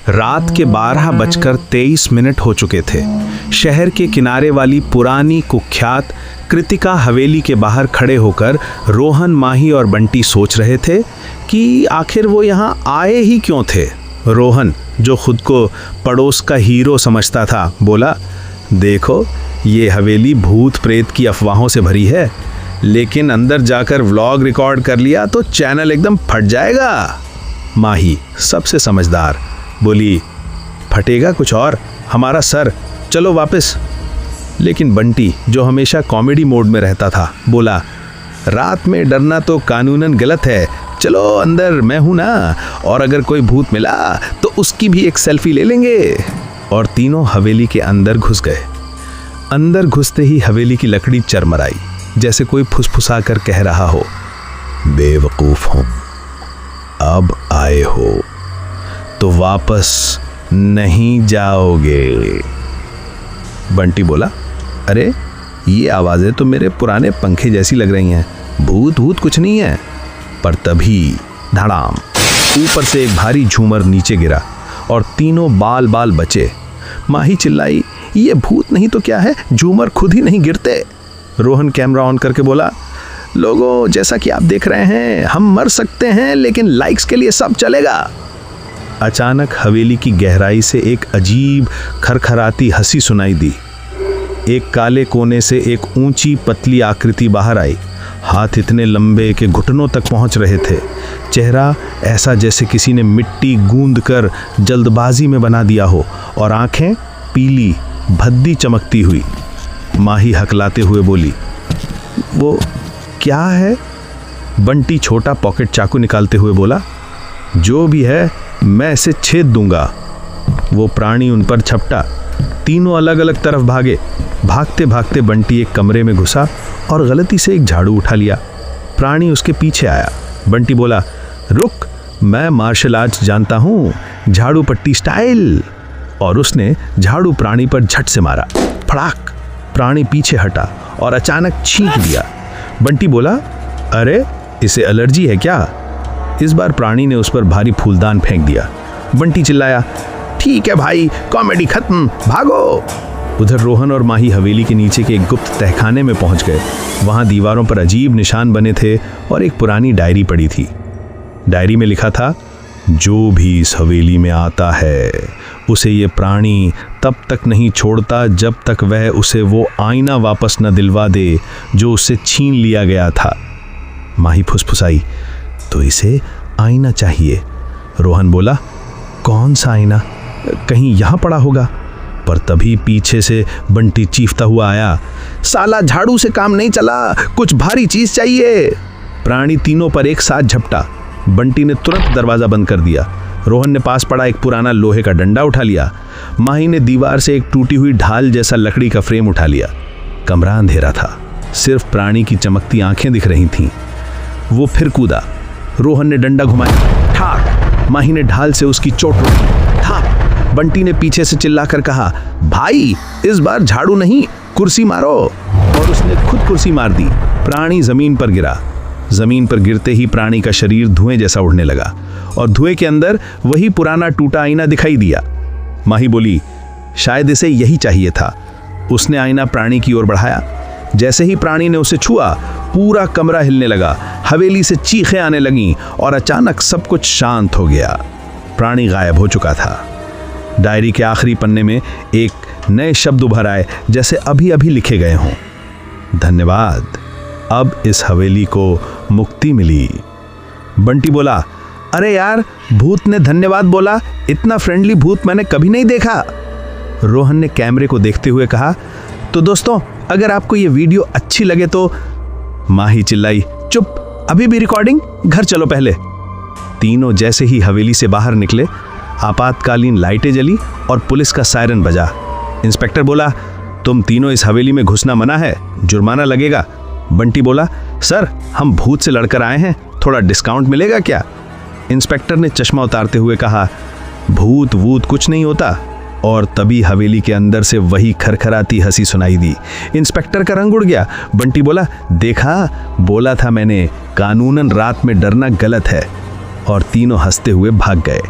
रात के 12:23 हो चुके थे। शहर के किनारे वाली पुरानी कुख्यात कृतिका हवेली के बाहर खड़े होकर रोहन, माही और बंटी सोच रहे थे कि आखिर वो यहाँ आए ही क्यों थे। रोहन, जो खुद को पड़ोस का हीरो समझता था, बोला, देखो ये हवेली भूत प्रेत की अफवाहों से भरी है, लेकिन अंदर जाकर व्लॉग रिकॉर्ड कर लिया तो चैनल एकदम फट जाएगा। माही, सबसे समझदार, बोली, फटेगा कुछ और, हमारा सर, चलो वापस। लेकिन बंटी, जो हमेशा कॉमेडी मोड में रहता था, बोला, रात में डरना तो कानूनन गलत है, चलो अंदर, मैं हूं ना, और अगर कोई भूत मिला तो उसकी भी एक सेल्फी ले लेंगे। और तीनों हवेली के अंदर घुस गए। अंदर घुसते ही हवेली की लकड़ी चरमराई, जैसे कोई फुसफुसा कर कह रहा हो, बेवकूफ हूं, अब आए हो तो वापस नहीं जाओगे। बंटी बोला, अरे ये आवाजें तो मेरे पुराने पंखे जैसी लग रही हैं, भूत भूत कुछ नहीं है। पर तभी धड़ाम, ऊपर से एक भारी झूमर नीचे गिरा और तीनों बाल बाल बचे। माही चिल्लाई, ये भूत नहीं तो क्या है, झूमर खुद ही नहीं गिरते। रोहन कैमरा ऑन करके बोला, लोगों, जैसा कि आप देख रहे हैं, हम मर सकते हैं लेकिन लाइक्स के लिए सब चलेगा। अचानक हवेली की गहराई से एक अजीब खरखराती हंसी सुनाई दी। एक काले कोने से एक ऊंची पतली आकृति बाहर आई। हाथ इतने लंबे कि घुटनों तक पहुंच रहे थे। चेहरा ऐसा जैसे किसी ने मिट्टी गूंद कर जल्दबाजी में बना दिया हो, और आंखें पीली भद्दी चमकती हुई। माही हकलाते हुए बोली, वो क्या है? बंटी छोटा पॉकेट चाकू निकालते हुए बोला, जो भी है मैं इसे छेद दूंगा। वो प्राणी उन पर झपटा। तीनों अलग अलग तरफ भागे। भागते भागते बंटी एक कमरे में घुसा और गलती से एक झाड़ू उठा लिया। प्राणी उसके पीछे आया। बंटी बोला, रुक, मैं मार्शल आर्ट्स जानता हूँ, झाड़ू पट्टी स्टाइल। और उसने झाड़ू प्राणी पर झट से मारा। फड़ाक, प्राणी पीछे हटा और अचानक छींक दिया। बंटी बोला, अरे इसे एलर्जी है क्या? इस बार प्राणी ने उस पर भारी फूलदान फेंक दिया। बंटी चिल्लाया, ठीक है भाई, कॉमेडी खत्म, भागो। उधर रोहन और माही हवेली के नीचे के एक गुप्त तहखाने में पहुंच गए। वहां दीवारों पर अजीब निशान बने थे और एक पुरानी डायरी पड़ी थी। डायरी में लिखा था, जो भी इस हवेली में आता है उसे ये प्राणी तब तक नहीं छोड़ता जब तक वह उसे वो आईना वापस न दिलवा दे जो उससे छीन लिया गया था। माही फुसफुसाई, तो इसे आईना चाहिए। रोहन बोला, कौन सा आईना? कहीं यहाँ पड़ा होगा। पर तभी पीछे से बंटी चीखता हुआ आया, साला झाड़ू से काम नहीं चला, कुछ भारी चीज चाहिए। प्राणी तीनों पर एक साथ झपटा। बंटी ने तुरंत दरवाजा बंद कर दिया। रोहन ने पास पड़ा एक पुराना लोहे का डंडा उठा लिया। माही ने दीवार से एक टूटी हुई ढाल जैसा लकड़ी का फ्रेम उठा लिया। कमरा अंधेरा था, सिर्फ प्राणी की चमकती आंखें दिख रही थीं। वो फिर कूदा। रोहन ने डंडा घुमाया, ठाक। माही ने ढाल से उसकी चोट रोकी, ठाक। बंटी ने पीछे से चिल्लाकर कहा, भाई इस बार झाड़ू नहीं, कुर्सी मारो। और उसने खुद कुर्सी मार दी। प्राणी जमीन पर गिरा। जमीन पर गिरते ही प्राणी का शरीर धुएं जैसा उड़ने लगा और धुएं के अंदर वही पुराना टूटा आईना दिखाई दिया। माही बोली, शायद इसे यही चाहिए था। उसने आईना प्राणी की ओर बढ़ाया। जैसे ही प्राणी ने उसे छुआ, पूरा कमरा हिलने लगा, हवेली से चीखें आने लगीं और अचानक सब कुछ शांत हो गया। प्राणी गायब हो चुका था। डायरी के आखिरी पन्ने में एक नए शब्द उभर आए, जैसे अभी अभी लिखे गए हों, धन्यवाद, अब इस हवेली को मुक्ति मिली। बंटी बोला, अरे यार, भूत ने धन्यवाद बोला, इतना फ्रेंडली भूत मैंने कभी नहीं देखा। रोहन ने कैमरे को देखते हुए कहा, तो दोस्तों, अगर आपको ये वीडियो अच्छी लगे तो। माही चिल्लाई, चुप, अभी भी रिकॉर्डिंग, घर चलो पहले। तीनों जैसे ही हवेली से बाहर निकले, आपातकालीन लाइटें जली और पुलिस का सायरन बजा। इंस्पेक्टर बोला, तुम तीनों इस हवेली में घुसना मना है, जुर्माना लगेगा। बंटी बोला, सर हम भूत से लड़कर आए हैं, थोड़ा डिस्काउंट मिलेगा क्या? इंस्पेक्टर ने चश्मा उतारते हुए कहा, भूत वूत कुछ नहीं होता। और तभी हवेली के अंदर से वही खरखराती हंसी सुनाई दी। इंस्पेक्टर का रंग उड़ गया। बंटी बोला, देखा, बोला था मैंने, कानूनन रात में डरना गलत है। और तीनों हंसते हुए भाग गए।